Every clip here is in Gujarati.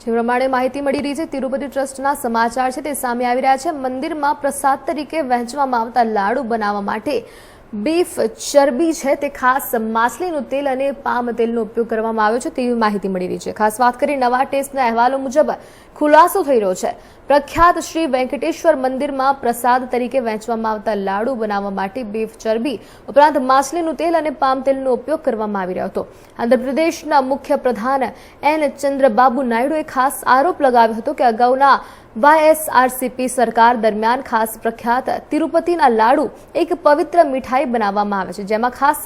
જે પ્રમાણે માહિતી મળી રહી છે, તિરુપતિ ટ્રસ્ટના સમાચાર છે તે સામે આવી રહ્યા છે। મંદિરમાં પ્રસાદ તરીકે વહેંચવામાં આવતા લાડુ બનાવવા માટે બીફ ચરબી છે તે ખાસ માછલીનું તેલ અને પામ તેલનો ઉપયોગ કરવામાં આવ્યો છે તેવી માહિતી મળી રહી છે। ખાસ વાત કરી નવા ટેસ્ટના અહેવાલો મુજબ ખુલાસો થઈ રહ્યો છે। પ્રખ્યાત શ્રી વેંકટેશ્વર મંદિરમાં પ્રસાદ તરીકે વહેંચવામાં આવતા લાડુ બનાવવા માટે બીફ ચરબી ઉપરાંત માછલીનું તેલ અને પામ તેલનો ઉપયોગ કરવામાં આવી રહ્યો હતો। આંધ્રપ્રદેશના મુખ્ય પ્રધાન એન ચંદ્રબાબુ નાયડુએ ખાસ આરોપ લગાવ્યો હતો કે અગાઉના વાયએસઆરસીપી સરકાર દરમિયાન ખાસ પ્રખ્યાત તિરુપતિના લાડુ એક પવિત્ર મીઠાઈ બનાવવામાં આવે છે, જેમાં ખાસ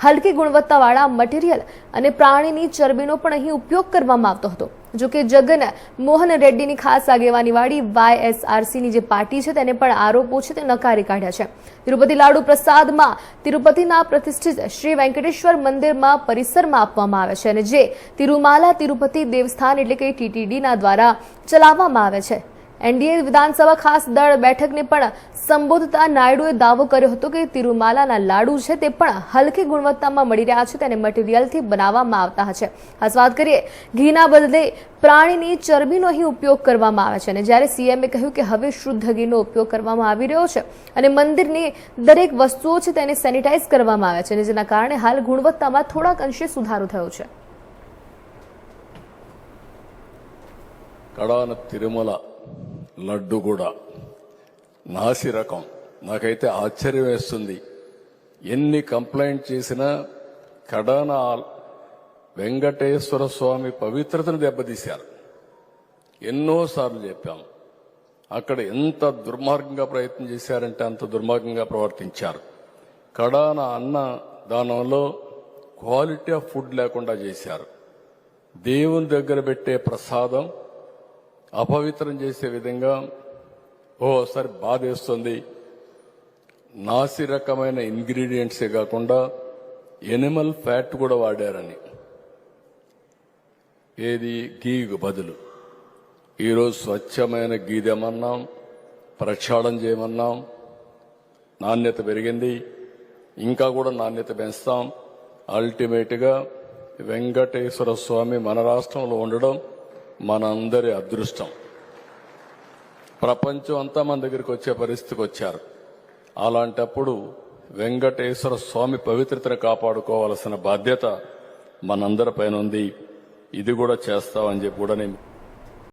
હલકી ગુણવત્તાવાળા મટીરિયલ અને પ્રાણીની ચરબીનો પણ અહીં ઉપયોગ કરવામાં આવતો હતો। જો કે જગન મોહન રેડ્ડીની ખાસ આગેવાનીવાળી વાયએસઆરસીની જે પાર્ટી છે તેને પણ આરોપો છે તે નકારી કાઢ્યા છે। તિરુપતિ લાડુ પ્રસાદમાં તિરુપતિના પ્રતિષ્ઠિત શ્રી વેંકટેશ્વર મંદિરમાં પરિસરમાં આપવામાં આવે છે અને જે તિરુમાલા તિરુપતિ દેવસ્થાન એટલે કે ટીટીડીના દ્વારા ચલાવવામાં આવે છે। એનડીએ વિધાનસભા ખાસ દળ બેઠકને પણ સંબોધતા નાયડુએ દાવો કર્યો હતો કે તિરુમાલાના લાડુ છે તે પણ હલકી ગુણવત્તામાં મળી રહ્યા છે તેને મટીરિયલથી બનાવવામાં આવતા છે। ખાસ વાત કરીએ ઘીના બદલે પ્રાણીની ચરબીનો અહીં ઉપયોગ કરવામાં આવે છે અને જ્યારે સીએમએ કહ્યું કે હવે શુદ્ધ ઘીનો ઉપયોગ કરવામાં આવી રહ્યો છે અને મંદિરની દરેક વસ્તુઓ છે તેને સેનિટાઈઝ કરવામાં આવે છે અને જેના કારણે હાલ ગુણવત્તામાં થોડાક અંશે સુધારો થયો છે। కడాన తిరుమల లడ్డు కూడా నాసి రకం నాకైతే ఆశ్చర్యం వేస్తుంది। ఎన్ని కంప్లైంట్ చేసినా కడాన వెంకటేశ్వర స్వామి పవిత్రతను దెబ్బతీశారు। ఎన్నోసార్లు చెప్పాం, అక్కడ ఎంత దుర్మార్గంగా ప్రయత్నం చేశారంటే అంత దుర్మార్గంగా ప్రవర్తించారు। కడాన అన్న దానంలో క్వాలిటీ ఆఫ్ ఫుడ్ లేకుండా చేశారు। దేవుని దగ్గర పెట్టే ప్రసాదం అపవిత్రం చేసే విధంగా ఓసారి బాధేస్తుంది। నాసి రకమైన ఇంగ్రీడియంట్సే కాకుండా ఎనిమల్ ఫ్యాట్ కూడా వాడారని, ఏది గీకు బదులు ఈరోజు స్వచ్ఛమైన గీ తెమన్నాం, ప్రక్షాళన చేయమన్నాం, నాణ్యత పెరిగింది, ఇంకా కూడా నాణ్యత పెంచుతాం। అల్టిమేట్గా వెంకటేశ్వర స్వామి మన రాష్ట్రంలో ఉండడం మనందరి అదృష్టం। ప్రపంచం అంతా మన దగ్గరికి వచ్చే పరిస్థితికి వచ్చారు। అలాంటప్పుడు వెంకటేశ్వర స్వామి పవిత్రతను కాపాడుకోవాల్సిన బాధ్యత మనందరి పైన ఉంది। ఇది కూడా చేస్తామని చెప్పి కూడా నేను